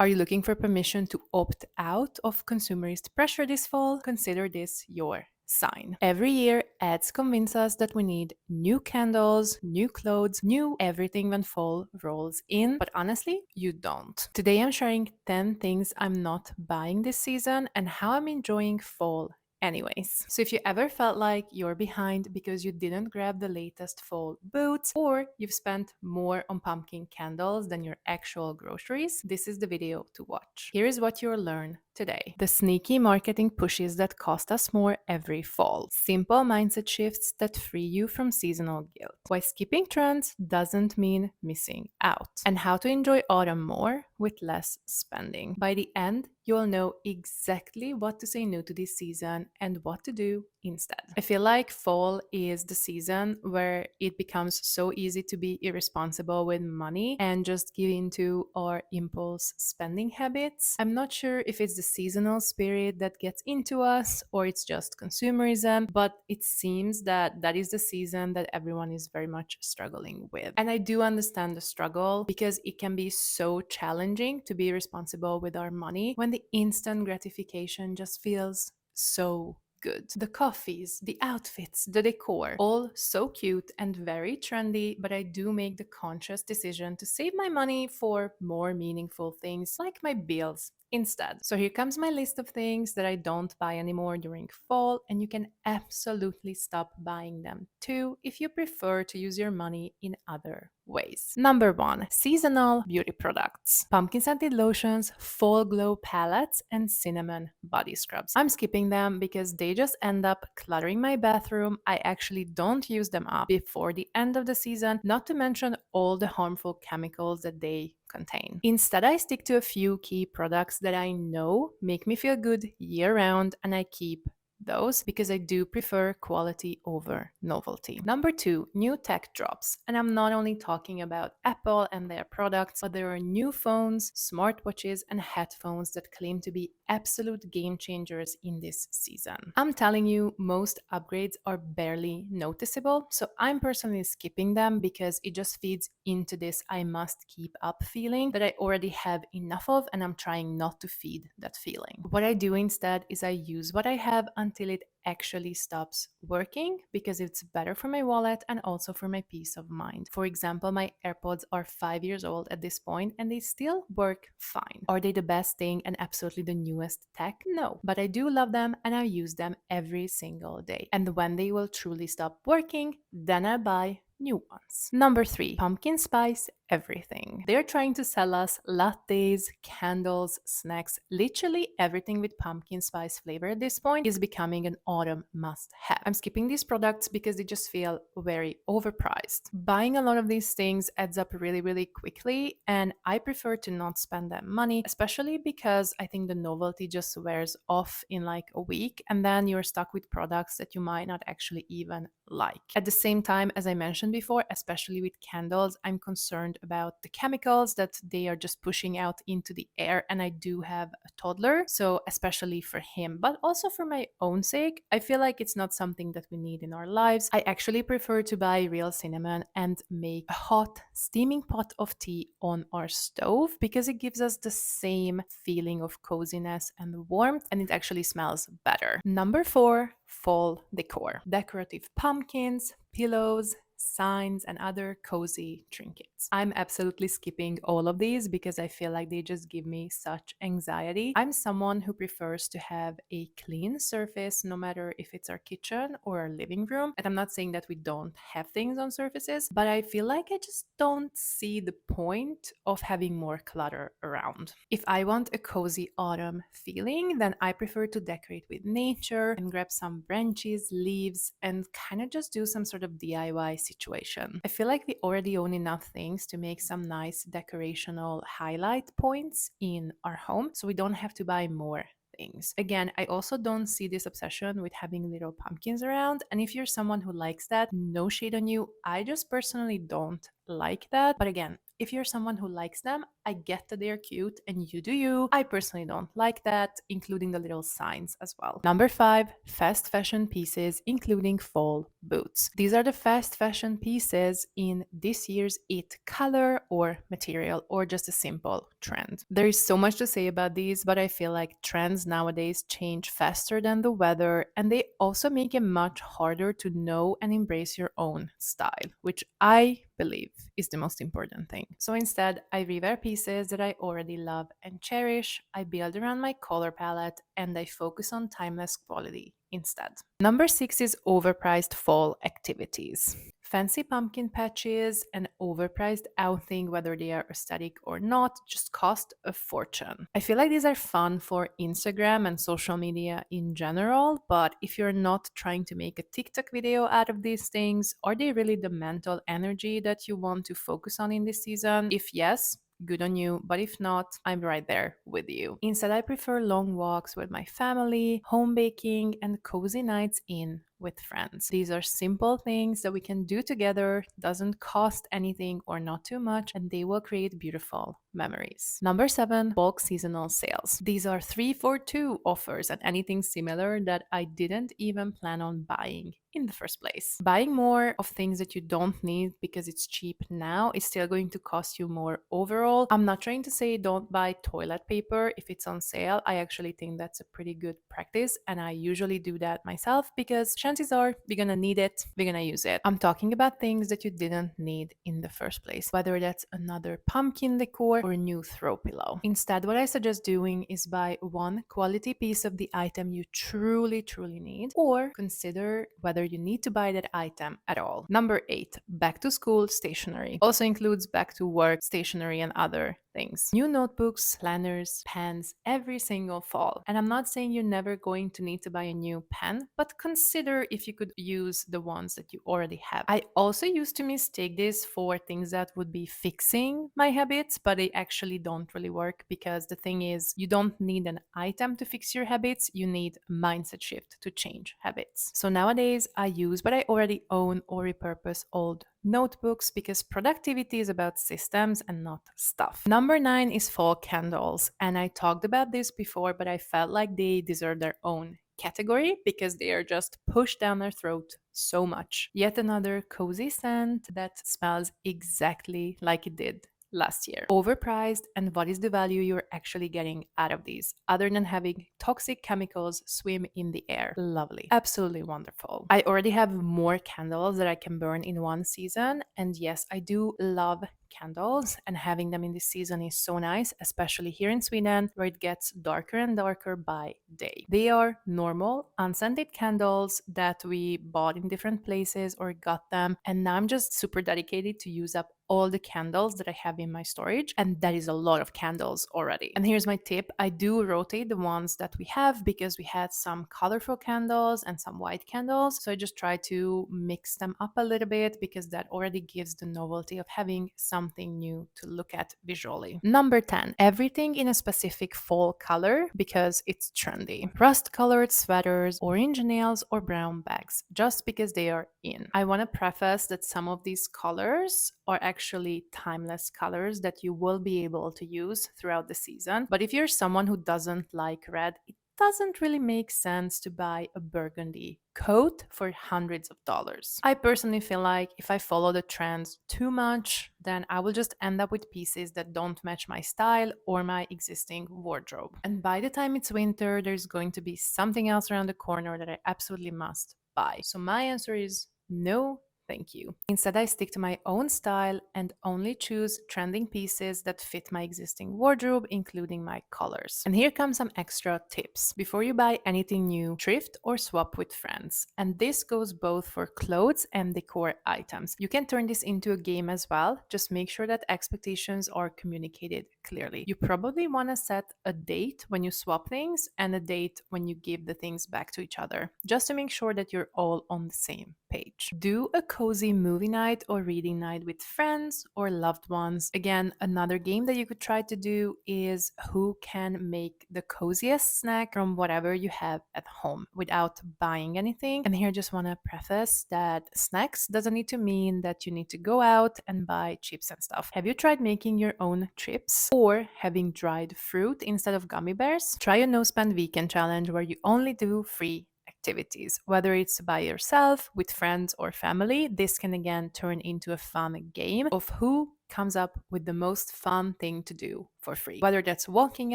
Are you looking for permission to opt out of consumerist pressure this fall? Consider this your sign. Every year, ads convince us that we need new candles, new clothes, new everything when fall rolls in, but honestly, you don't. Today, I'm sharing 10 things I'm not buying this season and how I'm enjoying fall anyways. So if you ever felt like you're behind because you didn't grab the latest fall boots, or you've spent more on pumpkin candles than your actual groceries, this is the video to watch. Here is what you'll learn today. The sneaky marketing pushes that cost us more every fall. Simple mindset shifts that free you from seasonal guilt. Why skipping trends doesn't mean missing out. And how to enjoy autumn more with less spending. By the end, you'll know exactly what to say no to this season and what to do instead. I feel like fall is the season where it becomes so easy to be irresponsible with money and just give into our impulse spending habits. I'm not sure if it's the seasonal spirit that gets into us or it's just consumerism, but it seems that that is the season that everyone is very much struggling with. And I do understand the struggle because it can be so challenging to be responsible with our money when the instant gratification just feels so good. The coffees, the outfits, the decor, all so cute and very trendy, but I do make the conscious decision to save my money for more meaningful things like my bills instead. So here comes my list of things that I don't buy anymore during fall, and you can absolutely stop buying them too if you prefer to use your money in other ways. Number 1, seasonal beauty products. Pumpkin scented lotions, fall glow palettes, and cinnamon body scrubs. I'm skipping them because they just end up cluttering my bathroom. I actually don't use them up before the end of the season, not to mention all the harmful chemicals that they contain. Instead, I stick to a few key products that I know make me feel good year round, and I keep those because I do prefer quality over novelty. Number 2, new tech drops. And I'm not only talking about Apple and their products, but there are new phones, smartwatches, and headphones that claim to be absolute game changers in this season. I'm telling you, most upgrades are barely noticeable, so I'm personally skipping them because it just feeds into this I must keep up feeling that I already have enough of, and I'm trying not to feed that feeling. What I do instead is I use what I have until it actually stops working because it's better for my wallet and also for my peace of mind. For example, my AirPods are 5 years old at this point and they still work fine. Are they the best thing and absolutely the newest tech? No, but I do love them and I use them every single day. And when they will truly stop working, then I buy new ones. Number 3, pumpkin spice everything. They're trying to sell us lattes, candles, snacks, literally everything with pumpkin spice flavor at this point is becoming an autumn must have. I'm skipping these products because they just feel very overpriced. Buying a lot of these things adds up really, really quickly, and I prefer to not spend that money, especially because I think the novelty just wears off in like a week, and then you're stuck with products that you might not actually even like. At the same time, as I mentioned before, especially with candles, I'm concerned about the chemicals that they are just pushing out into the air. And I do have a toddler, so especially for him, but also for my own sake, I feel like it's not something that we need in our lives. I actually prefer to buy real cinnamon and make a hot, steaming pot of tea on our stove because it gives us the same feeling of coziness and warmth, and it actually smells better. Number 4, fall decor. Decorative pumpkins, pillows, signs, and other cozy trinkets. I'm absolutely skipping all of these because I feel like they just give me such anxiety. I'm someone who prefers to have a clean surface no matter if it's our kitchen or our living room. And I'm not saying that we don't have things on surfaces, but I feel like I just don't see the point of having more clutter around. If I want a cozy autumn feeling, then I prefer to decorate with nature and grab some branches, leaves, and kind of just do some sort of DIY situation. I feel like we already own enough things to make some nice decorational highlight points in our home, so we don't have to buy more things. Again, I also don't see this obsession with having little pumpkins around, and if you're someone who likes that, no shade on you. I just personally don't like that. But again, if you're someone who likes them, I get that they're cute and you do you. I personally don't like that, including the little signs as well. Number 5, fast fashion pieces, including fall boots. These are the fast fashion pieces in this year's it color or material or just a simple trend. There is so much to say about these, but I feel like trends nowadays change faster than the weather, and they also make it much harder to know and embrace your own style, which I believe is the most important thing. So instead, I rewear pieces that I already love and cherish, I build around my color palette, and I focus on timeless quality instead. Number 6 is overpriced fall activities. Fancy pumpkin patches and overpriced outing, whether they are aesthetic or not, just cost a fortune. I feel like these are fun for Instagram and social media in general, but if you're not trying to make a TikTok video out of these things, are they really the mental energy that you want to focus on in this season? If yes, good on you, but if not, I'm right there with you. Instead, I prefer long walks with my family, home baking, and cozy nights in with friends. These are simple things that we can do together, doesn't cost anything or not too much, and they will create beautiful memories. Number 7, bulk seasonal sales. These are 3 for 2 offers and anything similar that I didn't even plan on buying in the first place. Buying more of things that you don't need because it's cheap now is still going to cost you more overall. I'm not trying to say don't buy toilet paper if it's on sale. I actually think that's a pretty good practice, and I usually do that myself because chances are we're gonna need it, we're gonna use it. I'm talking about things that you didn't need in the first place, whether that's another pumpkin decor or a new throw pillow. Instead, what I suggest doing is buy one quality piece of the item you truly need, or consider whether you need to buy that item at all. Number 8, back to school stationery. Also includes back to work stationery and other things. New notebooks, planners, pens every single fall. And I'm not saying you're never going to need to buy a new pen, but consider if you could use the ones that you already have. I also used to mistake this for things that would be fixing my habits, but they actually don't really work, because the thing is, you don't need an item to fix your habits, you need a mindset shift to change habits. So nowadays I use what I already own or repurpose old notebooks, because productivity is about systems and not stuff. Number 9 is fall candles. And I talked about this before, but I felt like they deserve their own category because they are just pushed down our throat so much. Yet another cozy scent that smells exactly like it did last year. Overpriced, and what is the value you're actually getting out of these other than having toxic chemicals swim in the air? Lovely. Absolutely wonderful. I already have more candles that I can burn in one season, and yes, I do love candles, and having them in this season is so nice, especially here in Sweden where it gets darker and darker by day. They are normal unscented candles that we bought in different places or got them, and now I'm just super dedicated to use up all the candles that I have in my storage, and that is a lot of candles already. And here's my tip: I do rotate the ones that we have because we had some colorful candles and some white candles, so I just try to mix them up a little bit because that already gives the novelty of having something new to look at visually. Number 10, everything in a specific fall color because it's trendy. Rust colored sweaters, orange nails, or brown bags just because they are in. I want to preface that some of these colors are actually timeless colors that you will be able to use throughout the season. But if you're someone who doesn't like red, it doesn't really make sense to buy a burgundy coat for hundreds of dollars. I personally feel like if I follow the trends too much, then I will just end up with pieces that don't match my style or my existing wardrobe. And by the time it's winter, there's going to be something else around the corner that I absolutely must buy. So my answer is no, thank you. Instead, I stick to my own style and only choose trending pieces that fit my existing wardrobe, including my colors. And here come some extra tips. Before you buy anything new, thrift or swap with friends. And this goes both for clothes and decor items. You can turn this into a game as well. Just make sure that expectations are communicated clearly. You probably want to set a date when you swap things and a date when you give the things back to each other, just to make sure that you're all on the same page. Do a cozy movie night or reading night with friends or loved ones. Again, another game that you could try to do is who can make the coziest snack from whatever you have at home without buying anything. And here I just want to preface that snacks doesn't need to mean that you need to go out and buy chips and stuff. Have you tried making your own chips or having dried fruit instead of gummy bears? Try a no spend weekend challenge where you only do free activities, whether it's by yourself, with friends, or family. This can again turn into a fun game of who comes up with the most fun thing to do for free. Whether that's walking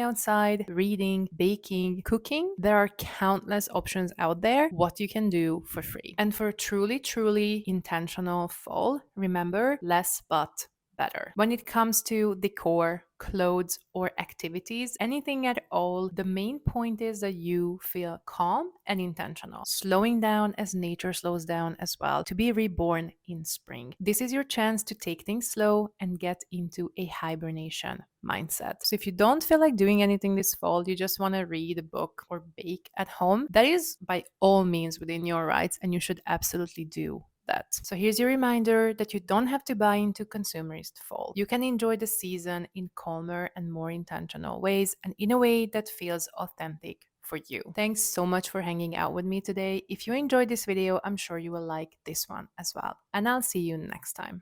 outside, reading, baking, cooking, there are countless options out there what you can do for free. And for truly, truly intentional fall, remember less but better. When it comes to decor, clothes, or activities, anything at all, the main point is that you feel calm and intentional, slowing down as nature slows down as well, to be reborn in spring. This is your chance to take things slow and get into a hibernation mindset. So if you don't feel like doing anything this fall, you just want to read a book or bake at home, that is by all means within your rights, and you should absolutely do that. So here's your reminder that you don't have to buy into consumerist fall. You can enjoy the season in calmer and more intentional ways and in a way that feels authentic for you. Thanks so much for hanging out with me today. If you enjoyed this video, I'm sure you will like this one as well. And I'll see you next time.